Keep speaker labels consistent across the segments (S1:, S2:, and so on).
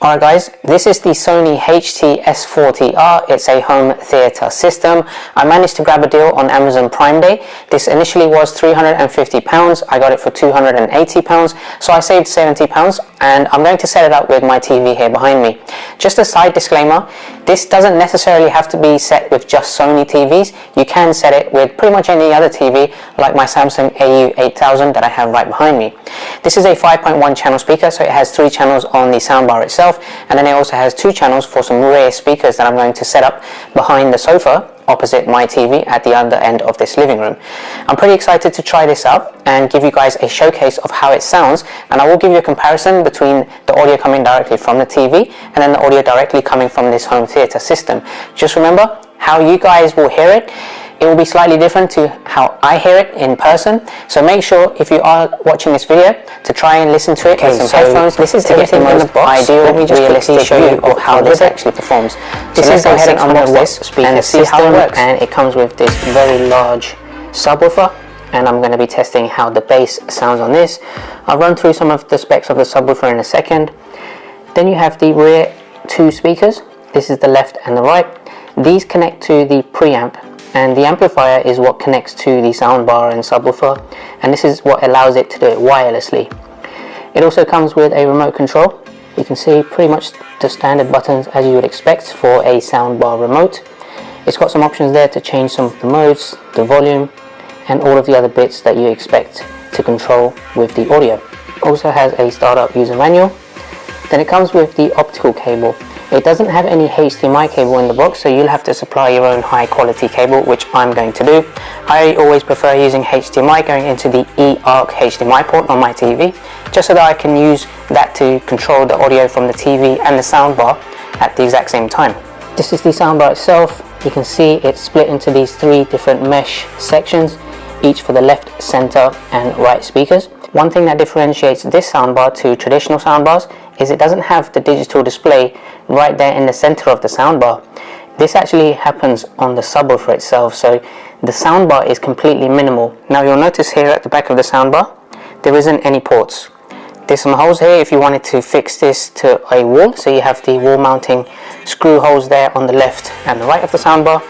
S1: Alright guys, this is the Sony S40R. It's a home theatre system. I managed to grab a deal on Amazon Prime Day. This initially was £350. I got it for £280, so I saved £70, and I'm going to set it up with my TV here behind me. Just a side disclaimer, this doesn't necessarily have to be set with just Sony TVs. You can set it with pretty much any other TV, like my Samsung AU8000 that I have right behind me. This is a 5.1 channel speaker, so it has 3 channels on the soundbar itself, and then it also has 2 channels for some rear speakers that I'm going to set up behind the sofa opposite my TV at the other end of this living room. I'm pretty excited to try this out and give you guys a showcase of how it sounds, and I will give you a comparison between the audio coming directly from the TV and then the audio directly coming from this home theatre system. Just remember, how you guys will hear it, it will be slightly different to how I hear it in person, so make sure if you are watching this video to try and listen to it with some headphones. This is everything in the box. Ideal, realistic show you of how this actually performs. So let's go ahead and unbox this and see how it works. And it comes with this very large subwoofer, and I'm going to be testing how the bass sounds on this. I'll run through some of the specs of the subwoofer in a second. Then you have the rear 2 speakers. This is the left and the right. These connect to the preamp, and the amplifier is what connects to the soundbar and subwoofer, and this is what allows it to do it wirelessly. It also comes with a remote control. You can see pretty much the standard buttons as you would expect for a soundbar remote. It's got some options there to change some of the modes, the volume, and all of the other bits that you expect to control with the audio. It also has a startup user manual. Then it comes with the optical cable. It doesn't have any HDMI cable in the box, so you'll have to supply your own high quality cable, which I'm going to do. I always prefer using HDMI going into the eARC HDMI port on my TV, just so that I can use that to control the audio from the TV and the soundbar at the exact same time. This is the soundbar itself. You can see it's split into these 3 different mesh sections, each for the left, center and right speakers. One thing that differentiates this soundbar to traditional soundbars is it doesn't have the digital display right there in the center of the soundbar. This actually happens on the subwoofer itself, so the soundbar is completely minimal. Now you'll notice here at the back of the soundbar there isn't any ports. There's some holes here if you wanted to fix this to a wall, so you have the wall mounting screw holes there on the left and the right of the soundbar,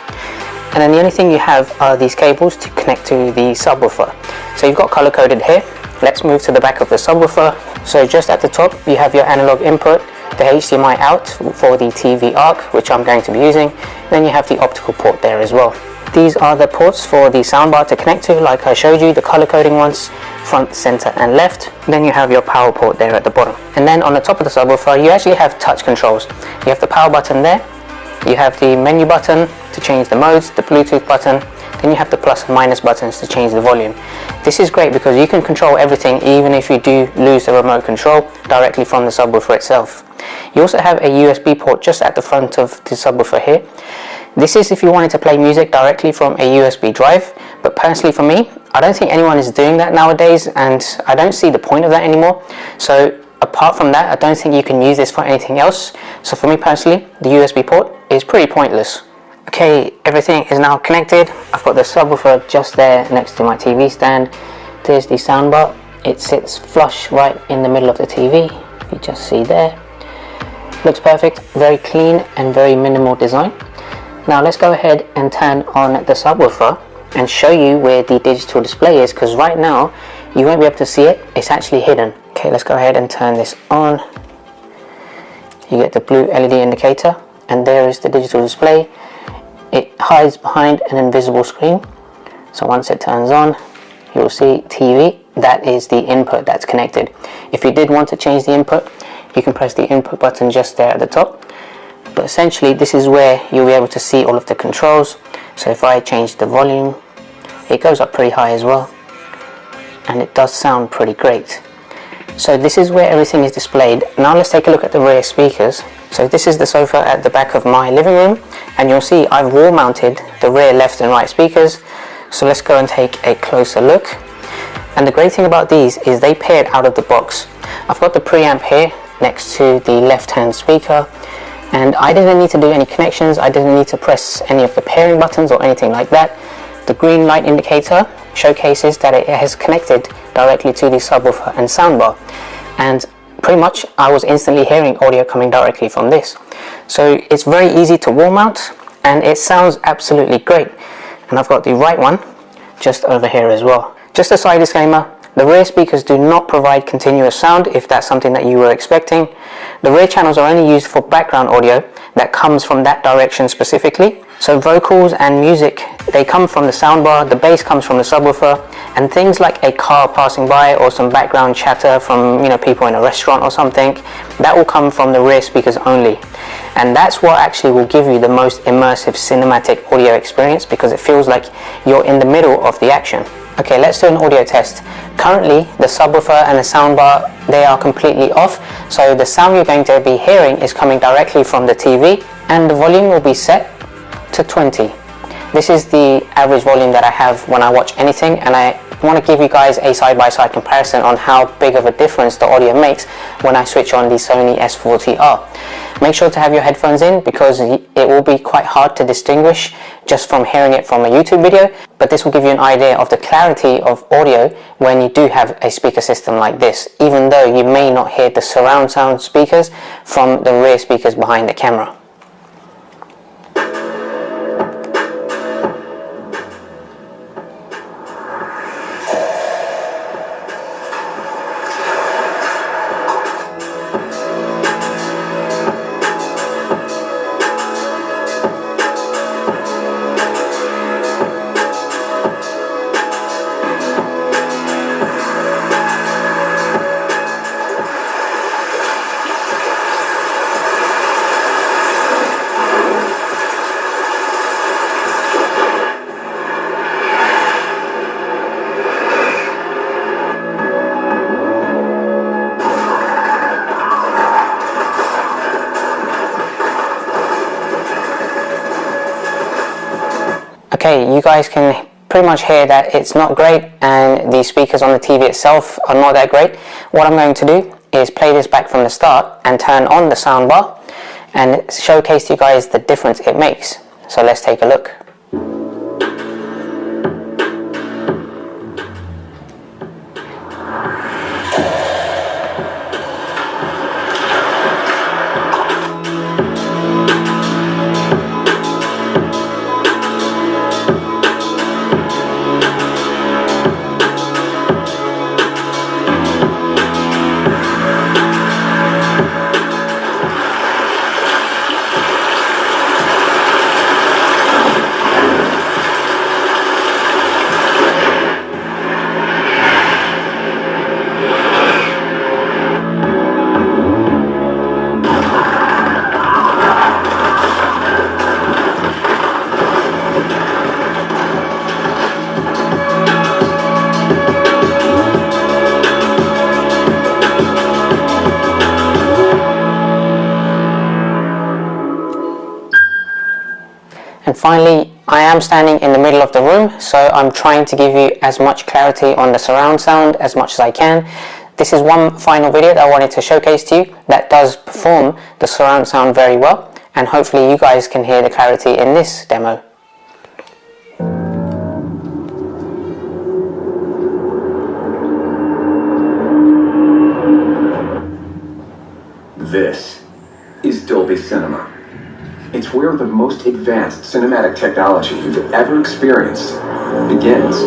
S1: and then the only thing you have are these cables to connect to the subwoofer. So you've got color coded here. Let's move to the back of the subwoofer. So just at the top you have your analog input, the HDMI out for the TV ARC, which I'm going to be using. Then you have the optical port there as well. These are the ports for the soundbar to connect to, like I showed you, the color coding ones, front, center and left. Then you have your power port there at the bottom. And then on the top of the subwoofer you actually have touch controls. You have the power button there, you have the menu button to change the modes, the Bluetooth button, then you have the plus and minus buttons to change the volume. This is great because you can control everything even if you do lose the remote control directly from the subwoofer itself. You also have a USB port just at the front of the subwoofer here. This is if you wanted to play music directly from a USB drive, but personally for me, I don't think anyone is doing that nowadays, and I don't see the point of that anymore. So apart from that, I don't think you can use this for anything else. So for me personally, the USB port is pretty pointless. Okay, everything is now connected. I've got the subwoofer just there next to my TV stand. There's the soundbar. It sits flush right in the middle of the TV. If you just see there. Looks perfect, very clean and very minimal design. Now let's go ahead and turn on the subwoofer and show you where the digital display is, because right now you won't be able to see it. It's actually hidden. Okay, let's go ahead and turn this on. You get the blue LED indicator, and there is the digital display. It hides behind an invisible screen, so once it turns on you'll see TV. That is the input that's connected. If you did want to change the input, you can press the input button just there at the top, but essentially this is where you'll be able to see all of the controls. So if I change the volume, it goes up pretty high as well, and it does sound pretty great. So this is where everything is displayed. Now let's take a look at the rear speakers. So this is the sofa at the back of my living room, and you'll see I've wall mounted the rear left and right speakers. So let's go and take a closer look. And the great thing about these is they paired out of the box. I've got the preamp here next to the left hand speaker, and I didn't need to do any connections. I didn't need to press any of the pairing buttons or anything like that. The green light indicator showcases that it has connected directly to the subwoofer and soundbar, and pretty much I was instantly hearing audio coming directly from this. So it's very easy to wall mount, and it sounds absolutely great. And I've got the right one just over here as well. Just a side disclaimer, the rear speakers do not provide continuous sound if that's something that you were expecting. The rear channels are only used for background audio that comes from that direction specifically. So vocals and music, they come from the soundbar, the bass comes from the subwoofer, and things like a car passing by or some background chatter from, you know, people in a restaurant or something, that will come from the rear speakers only. And that's what actually will give you the most immersive cinematic audio experience, because it feels like you're in the middle of the action. Okay, let's do an audio test. Currently, the subwoofer and the soundbar, they are completely off, so the sound you're going to be hearing is coming directly from the TV, and the volume will be set to 20. This is the average volume that I have when I watch anything, and I want to give you guys a side-by-side comparison on how big of a difference the audio makes when I switch on the Sony S40R. Make sure to have your headphones in, because it will be quite hard to distinguish just from hearing it from a YouTube video, but this will give you an idea of the clarity of audio when you do have a speaker system like this, even though you may not hear the surround sound speakers from the rear speakers behind the camera. Okay, you guys can pretty much hear that it's not great, and the speakers on the TV itself are not that great. What I'm going to do is play this back from the start and turn on the soundbar and showcase to you guys the difference it makes. So let's take a look. And finally, I am standing in the middle of the room, so I'm trying to give you as much clarity on the surround sound as much as I can. This is one final video that I wanted to showcase to you that does perform the surround sound very well, and hopefully you guys can hear the clarity in this demo.
S2: This is Dolby Cinema. It's where the most advanced cinematic technology you've ever experienced begins.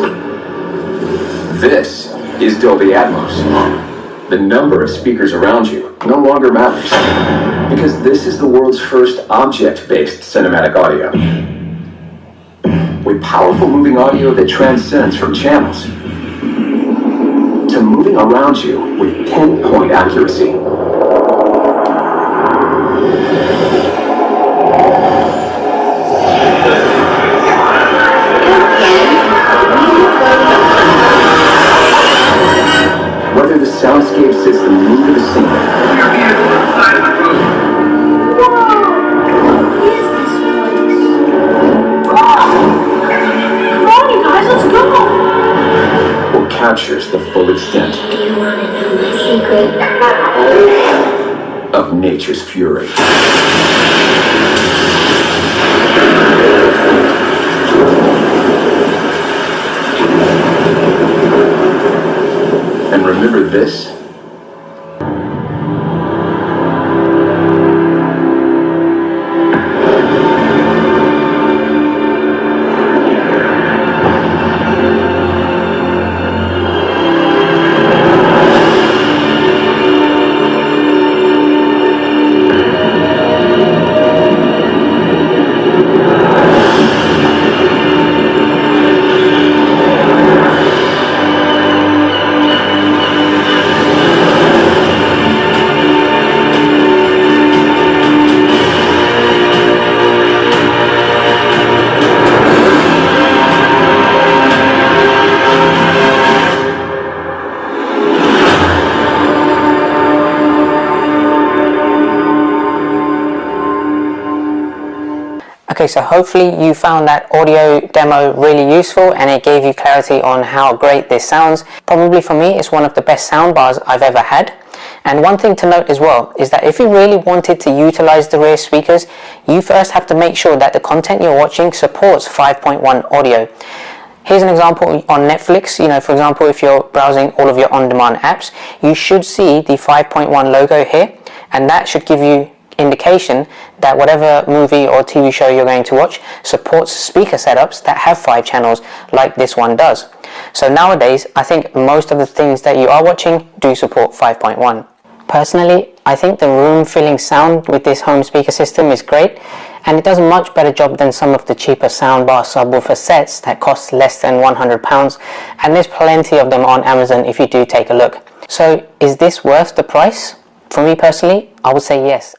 S2: This is Dolby Atmos. The number of speakers around you no longer matters, because this is the world's first object-based cinematic audio. With powerful moving audio that transcends from channels to moving around you with pinpoint accuracy. Whether the soundscape sits the mood of the scene.
S3: Whoa! Is this place? Come on, you guys, let's go!
S2: Or captures the full extent
S3: Do you want to know my secret?
S2: of nature's fury. And remember this?
S1: Okay, so hopefully you found that audio demo really useful and it gave you clarity on how great this sounds. Probably for me, it's one of the best soundbars I've ever had. And one thing to note as well is that if you really wanted to utilize the rear speakers, you first have to make sure that the content you're watching supports 5.1 audio. Here's an example on Netflix. For example, if you're browsing all of your on-demand apps, you should see the 5.1 logo here, and that should give you indication that whatever movie or TV show you're going to watch supports speaker setups that have 5 channels like this one does. So nowadays, I think most of the things that you are watching do support 5.1. Personally, I think the room-filling sound with this home speaker system is great, and it does a much better job than some of the cheaper soundbar subwoofer sets that cost less than £100, and there's plenty of them on Amazon if you do take a look. So is this worth the price? For me personally, I would say yes.